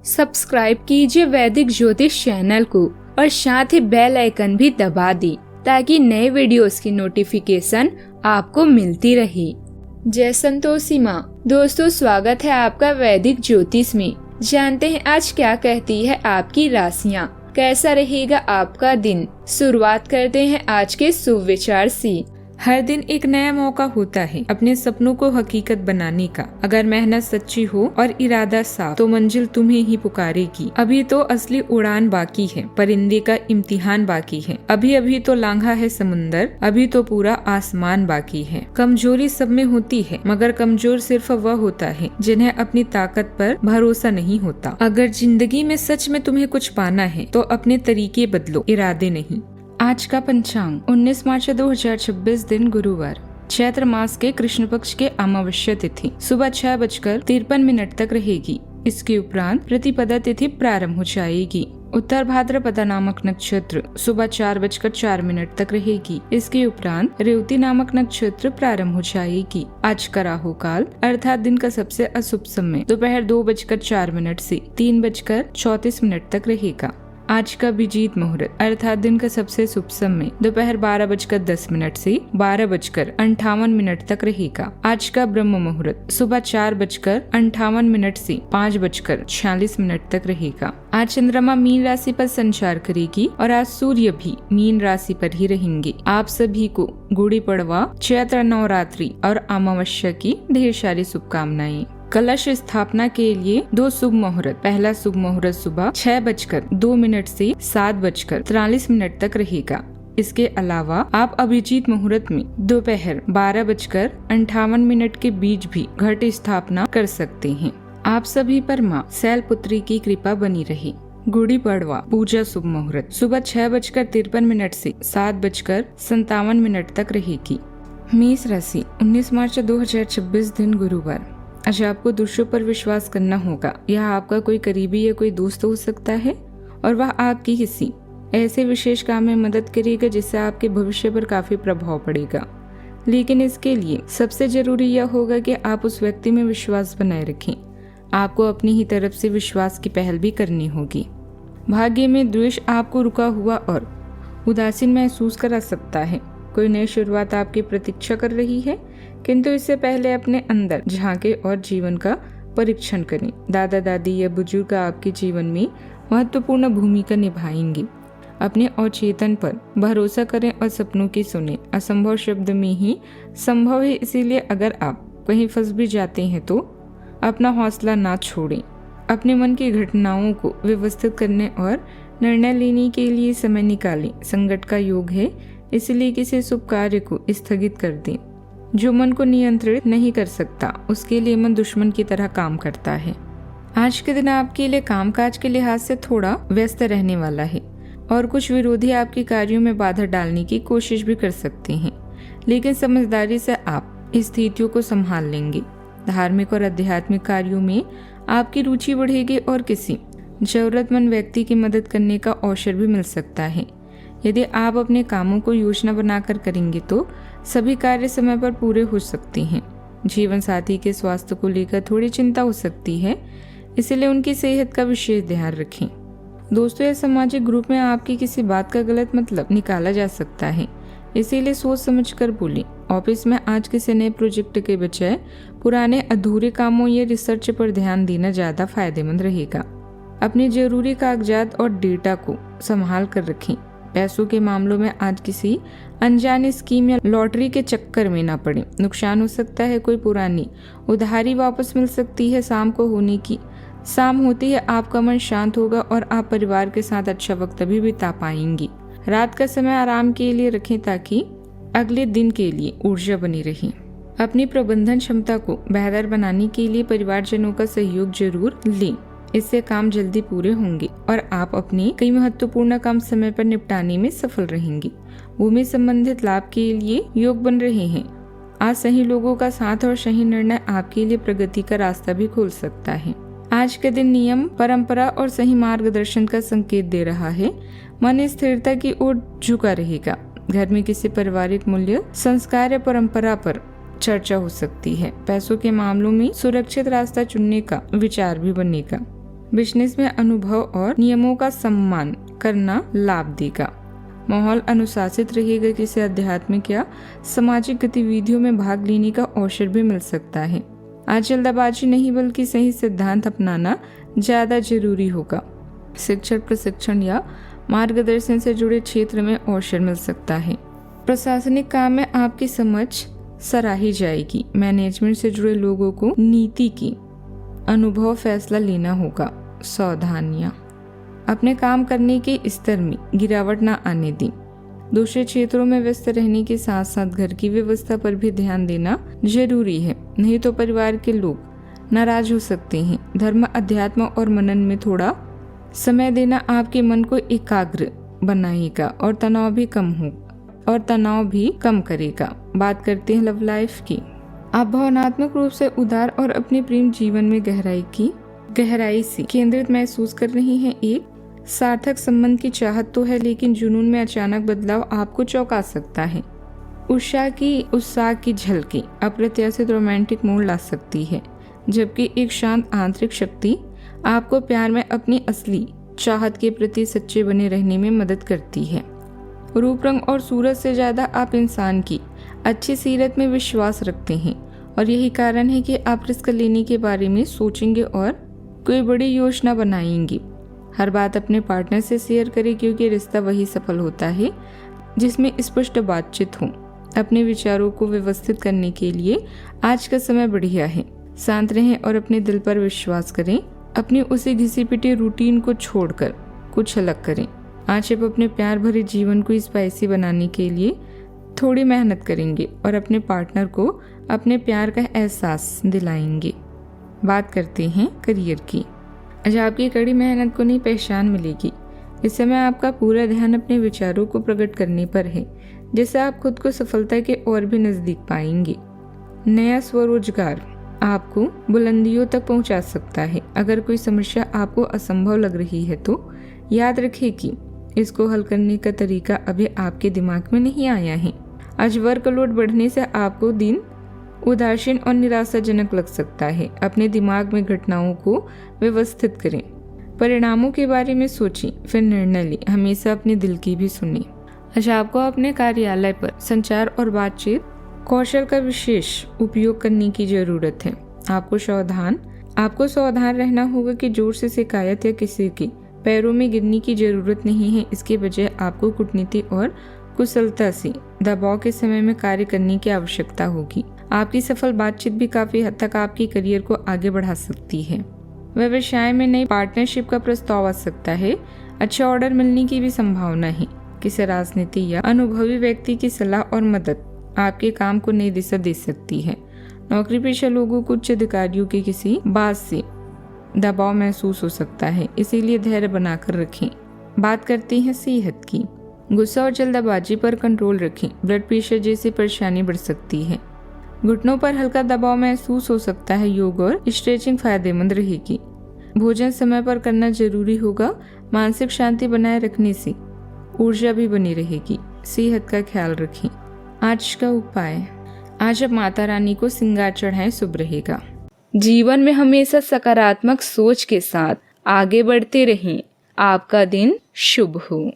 Subscribe कीजिए वैदिक ज्योतिष चैनल को और साथ ही बेल आइकन भी दबा दी ताकि नए वीडियोस की नोटिफिकेशन आपको मिलती रहे। जय संतोषी माँ। दोस्तों, स्वागत है आपका वैदिक ज्योतिष में। जानते हैं आज क्या कहती है आपकी राशियाँ, कैसा रहेगा आपका दिन। शुरुआत करते हैं आज के शुभ विचार से। हर दिन एक नया मौका होता है अपने सपनों को हकीकत बनाने का। अगर मेहनत सच्ची हो और इरादा साफ तो मंजिल तुम्हें ही पुकारेगी। अभी तो असली उड़ान बाकी है, परिंदे का इम्तिहान बाकी है। अभी अभी तो लांघा है समुंदर, अभी तो पूरा आसमान बाकी है। कमजोरी सब में होती है, मगर कमजोर सिर्फ वह होता है जिन्हें अपनी ताकत पर भरोसा नहीं होता। अगर जिंदगी में सच में तुम्हें कुछ पाना है तो अपने तरीके बदलो, इरादे नहीं। आज का पंचांग 19 मार्च 2026 दिन गुरुवार, चैत्र मास के कृष्ण पक्ष के अमावस्या तिथि सुबह 6:53 तक रहेगी। इसके उपरांत प्रतिपदा तिथि प्रारंभ हो जाएगी। उत्तर भाद्रपदा नामक नक्षत्र सुबह 4:04 तक रहेगी। इसके उपरांत रेवती नामक नक्षत्र प्रारंभ हो जाएगी। आज का राहु काल अर्थात दिन का सबसे अशुभ समय दोपहर 2:04 से 3:34 तक रहेगा। आज का अभिजीत मुहूर्त अर्थात दिन का सबसे शुभ समय दोपहर 12:10 से 12:58 तक रहेगा। आज का ब्रह्म मुहूर्त सुबह 4:58 से 5:46 तक रहेगा। आज चंद्रमा मीन राशि पर संचार करेगी और आज सूर्य भी मीन राशि पर ही रहेंगे। आप सभी को गुड़ी पड़वा, चैत्र नवरात्रि और अमावस्या की ढेर सारी शुभकामनाएं। कलश स्थापना के लिए 2 शुभ मुहूर्त। पहला शुभ मुहूर्त सुबह 6:02 से 7:43 तक रहेगा। इसके अलावा आप अभिजीत मुहूर्त में दोपहर 12:58 के बीच भी घट स्थापना कर सकते हैं। आप सभी पर माँ शैलपुत्री की कृपा बनी रहे। गुड़ी पड़वा पूजा शुभ मुहूर्त सुबह 6:53 से 7:57 तक रहेगी। मेष राशि 19 मार्च 2026 दिन गुरुवार। आज आपको दूसरों पर विश्वास करना होगा। यह आपका कोई करीबी या कोई दोस्त हो सकता है और वह आपकी किसी ऐसे विशेष काम में मदद करेगा जिससे आपके भविष्य पर काफी प्रभाव पड़ेगा। लेकिन इसके लिए सबसे जरूरी यह होगा कि आप उस व्यक्ति में विश्वास बनाए रखें। आपको अपनी ही तरफ से विश्वास की पहल भी करनी होगी। भाग्य में द्वेष आपको रुका हुआ और उदासीन महसूस करा सकता है। कोई नई शुरुआत आपकी प्रतीक्षा कर रही है, किंतु इससे पहले अपने अंदर झांके और जीवन का परीक्षण करें। दादा दादी या बुजुर्ग आपके जीवन में महत्वपूर्ण भूमिका निभाएंगे। अपने अवचेतन पर भरोसा करें और सपनों की सुने। असंभव शब्द में ही संभव है, इसीलिए अगर आप कहीं फंस भी जाते हैं तो अपना हौसला ना छोड़ें। अपने मन की घटनाओं को व्यवस्थित करने और निर्णय लेने के लिए समय निकालें। संकट का योग है, इसलिए किसी शुभ कार्य को स्थगित कर दें। जो मन को नियंत्रित नहीं कर सकता उसके लिए मन दुश्मन की तरह काम करता है। आज के दिन आपके लिए कामकाज के लिहाज से थोड़ा व्यस्त रहने वाला है और कुछ विरोधी आपके कार्यों में बाधा डालने की कोशिश भी कर सकते हैं, लेकिन समझदारी से आप स्थितियों को संभाल लेंगे। धार्मिक और आध्यात्मिक कार्यों में आपकी रुचि बढ़ेगी और किसी जरूरतमंद व्यक्ति की मदद करने का अवसर भी मिल सकता है। यदि आप अपने कामों को योजना बनाकर करेंगे तो सभी कार्य समय पर पूरे हो सकते हैं। जीवन साथी के स्वास्थ्य को लेकर थोड़ी चिंता हो सकती है, इसलिए उनकी सेहत का विशेष ध्यान रखें। दोस्तों, यह सामाजिक ग्रुप में आपकी किसी बात का गलत मतलब निकाला जा सकता है, इसीलिए सोच समझ कर बोलें। ऑफिस में आज किसी नए प्रोजेक्ट के बजाय पुराने अधूरे कामों या रिसर्च पर ध्यान देना ज्यादा फायदेमंद रहेगा। अपने जरूरी कागजात और डेटा को संभाल कर रखें। पैसों के मामलों में आज किसी अनजाने स्कीम या लॉटरी के चक्कर में न पड़े। नुकसान हो सकता है, कोई पुरानी उधारी वापस मिल सकती है। शाम होती है आपका मन शांत होगा और आप परिवार के साथ अच्छा वक्त भी बिता पाएंगी। रात का समय आराम के लिए रखें ताकि अगले दिन के लिए ऊर्जा बनी रहे। अपनी प्रबंधन क्षमता को बेहतर बनाने के लिए परिवारजनों का सहयोग जरूर लें। इससे काम जल्दी पूरे होंगे और आप अपने कई महत्वपूर्ण काम समय पर निपटाने में सफल रहेंगे। भूमि संबंधित लाभ के लिए योग बन रहे हैं। आज सही लोगों का साथ और सही निर्णय आपके लिए प्रगति का रास्ता भी खोल सकता है। आज के दिन नियम, परंपरा और सही मार्गदर्शन का संकेत दे रहा है। मन स्थिरता की ओर झुका रहेगा। घर में किसी पारिवारिक मूल्य, संस्कार या परंपरा पर चर्चा हो सकती है। पैसों के मामलों में सुरक्षित रास्ता चुनने का विचार भी बनेगा। बिजनेस में अनुभव और नियमों का सम्मान करना लाभ देगा। माहौल अनुशासित रहेगा। किसी आध्यात्मिक या सामाजिक गतिविधियों में भाग लेने का अवसर भी मिल सकता है। आज जल्दबाजी नहीं बल्कि सही सिद्धांत अपनाना ज्यादा जरूरी होगा। शिक्षक, प्रशिक्षण या मार्गदर्शन से जुड़े क्षेत्र में अवसर मिल सकता है। प्रशासनिक काम में आपकी समझ सराही जाएगी। मैनेजमेंट से जुड़े लोगों को नीति की अनुभव फैसला लेना होगा। सावधानियां, अपने काम करने के स्तर में गिरावट न आने दें। दूसरे क्षेत्रों में व्यस्त रहने के साथ साथ घर की व्यवस्था पर भी ध्यान देना जरूरी है, नहीं तो परिवार के लोग नाराज हो सकते हैं। धर्म, अध्यात्म और मनन में थोड़ा समय देना आपके मन को एकाग्र बनाएगा और तनाव भी कम करेगा। बात करते हैं लव लाइफ की। आप भावनात्मक रूप से उदार और अपने प्रेम जीवन में गहराई से केंद्रित महसूस कर रही हैं। एक सार्थक संबंध की चाहत तो है, लेकिन जुनून में अचानक बदलाव आपको चौंका सकता है। उत्साह की झलकी अप्रत्याशित रोमांटिक मोड़ ला सकती है, जबकि एक शांत आंतरिक शक्ति आपको प्यार में अपनी असली चाहत के प्रति सच्चे बने रहने में मदद करती है। रूप, रंग और सूरत से ज्यादा आप इंसान की अच्छी सीरत में विश्वास रखते हैं और यही कारण है कि आप रिस्क लेने के बारे में सोचेंगे और कोई बड़ी योजना बनाएंगे। हर बात अपने पार्टनर से शेयर करें, क्योंकि रिश्ता वही सफल होता है जिसमें स्पष्ट बातचीत हो। अपने विचारों को व्यवस्थित करने के लिए आज का समय बढ़िया है। शांत रहें और अपने दिल पर विश्वास करें। अपनी उसी घिसी पिटी रूटीन को छोड़कर कुछ अलग करें। आज आप अपने प्यार भरे जीवन को स्पाइसी बनाने के लिए थोड़ी मेहनत करेंगे और अपने पार्टनर को अपने प्यार का एहसास दिलाएंगे। बात करते हैं करियर की। आज आपकी कड़ी मेहनत को नई पहचान मिलेगी। इस समय आपका पूरा ध्यान अपने विचारों को प्रकट करने पर है, जिससे आप खुद को सफलता के और भी नजदीक पाएंगे। नया स्वरोजगार आपको बुलंदियों तक पहुंचा सकता है। अगर कोई समस्या आपको असंभव लग रही है तो याद रखें कि इसको हल करने का तरीका अभी आपके दिमाग में नहीं आया है। आज वर्कलोड बढ़ने से आपको दिन उदासीन और निराशाजनक लग सकता है। अपने दिमाग में घटनाओं को व्यवस्थित करें। परिणामों के बारे में सोचें, फिर निर्णय लें। हमेशा अपने दिल की भी सुनें। आज आपको अपने कार्यालय पर संचार और बातचीत कौशल का विशेष उपयोग करने की जरूरत है। आपको सावधान रहना होगा कि जोर से शिकायत या किसी के पैरों में गिरने की जरूरत नहीं है। इसके बजाय आपको कूटनीति और कुशलता से दबाव के समय में कार्य करने की आवश्यकता होगी। आपकी सफल बातचीत भी काफी हद तक आपके करियर को आगे बढ़ा सकती है। व्यवसाय में नई पार्टनरशिप का प्रस्ताव आ सकता है। अच्छा ऑर्डर मिलने की भी संभावना है। किसी राजनीति या अनुभवी व्यक्ति की सलाह और मदद आपके काम को नई दिशा दे सकती है। नौकरी पेशा लोगों को उच्च अधिकारियों के किसी बात से दबाव महसूस हो सकता है, इसीलिए धैर्य बनाकर रखें। बात करते हैं सेहत की। गुस्सा और जल्दबाजी पर कंट्रोल रखें। ब्लड प्रेशर जैसी परेशानी बढ़ सकती है। घुटनों पर हल्का दबाव महसूस हो सकता है। योग और स्ट्रेचिंग फायदेमंद रहेगी। भोजन समय पर करना जरूरी होगा। मानसिक शांति बनाए रखने से ऊर्जा भी बनी रहेगी। सेहत का ख्याल रखें। आज का उपाय, आज आप माता रानी को श्रृंगार चढ़ाएं, शुभ रहेगा। जीवन में हमेशा सकारात्मक सोच के साथ आगे बढ़ते रहें। आपका दिन शुभ हो।